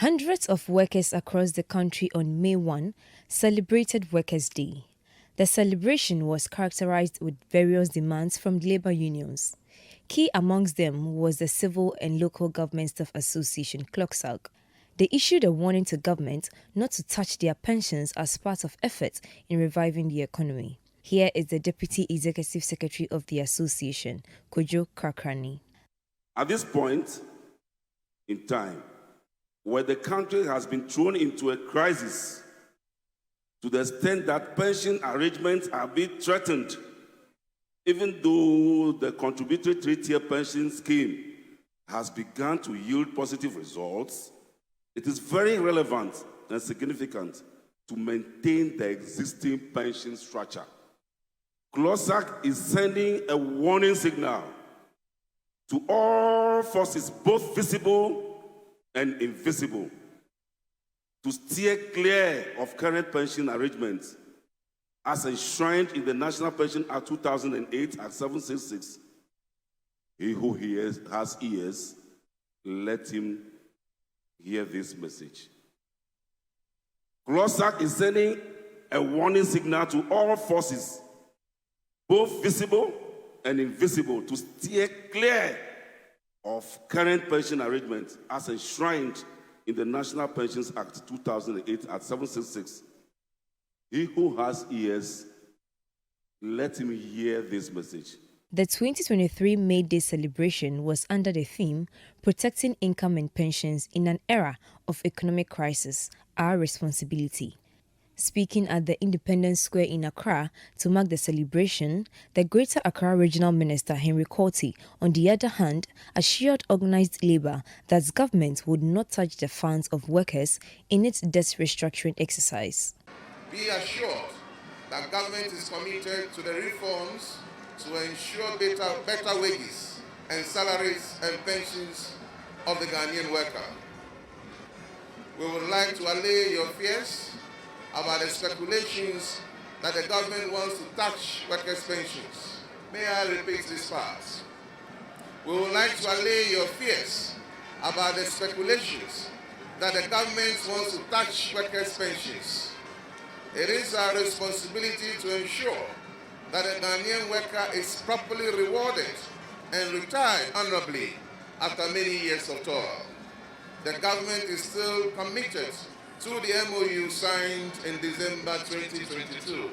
Hundreds of workers across the country on May 1 celebrated Workers' Day. The celebration was characterized with various demands from labor unions. Key amongst them was the Civil and Local Government Staff Association, CLOGSAG. They issued a warning to government not to touch their pensions as part of efforts in reviving the economy. Here is the Deputy Executive Secretary of the association, Kojo Kakrani. At this point in time, where the country has been thrown into a crisis to the extent that pension arrangements are being threatened, even though the contributory three-tier pension scheme has begun to yield positive results, it is very relevant and significant to maintain the existing pension structure. CLOGSAG is sending a warning signal to all forces, both visible and invisible, to steer clear of current pension arrangements as enshrined in the National Pension Act 2008 Act 766. He who has ears, let him hear this message. CLOGSAG is sending a warning signal to all forces, both visible and invisible, to steer clear of current pension arrangements as enshrined in the National Pensions Act 2008 at 766. He who has ears, let him hear this message. The 2023 May Day celebration was under the theme, Protecting Income and Pensions in an Era of Economic Crisis, Our Responsibility. Speaking at the Independence Square in Accra to mark the celebration, the Greater Accra Regional Minister Henry Korti, on the other hand, assured organized labour that government would not touch the funds of workers in its debt restructuring exercise. Be assured that government is committed to the reforms to ensure better wages and salaries and pensions of the Ghanaian worker. We would like to allay your fears about the speculations that the government wants to touch workers' pensions. May I repeat this part? We would like to allay your fears about the speculations that the government wants to touch workers' pensions. It is our responsibility to ensure that the Ghanaian worker is properly rewarded and retired honorably after many years of toil. The government is still committed to the MOU signed in December 2022.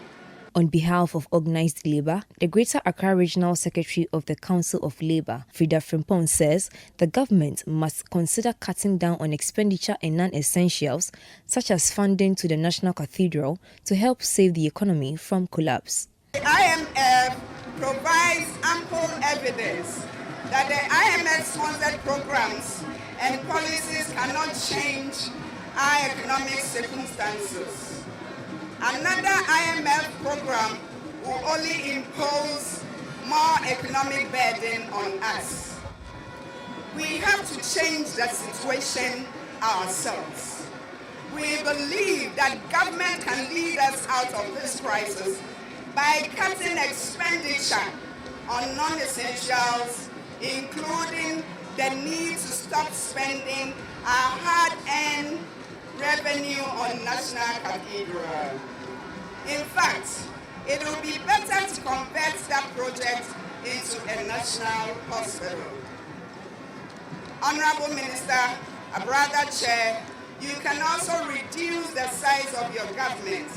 On behalf of organized labour, the Greater Accra Regional Secretary of the Council of Labour, Frida Frimpong, says the government must consider cutting down on expenditure in non-essentials, such as funding to the National Cathedral, to help save the economy from collapse. The IMF provides ample evidence that the IMF-sponsored programs and policies cannot change our economic circumstances. Another IMF program will only impose more economic burden on us. We have to change the situation ourselves. We believe that government can lead us out of this crisis by cutting expenditure on non-essentials, including the need to stop spending our hard-earned revenue on National Cathedral. In fact, it will be better to convert that project into a national hospital. Honorable Minister, a brother chair, you can also reduce the size of your government.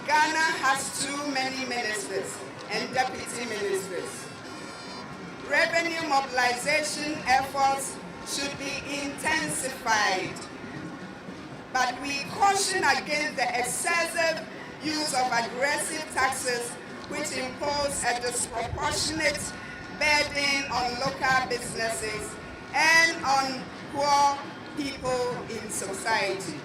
Ghana has too many ministers and deputy ministers. Revenue mobilization efforts should be intensified, but we caution against the excessive use of aggressive taxes which impose a disproportionate burden on local businesses and on poor people in society.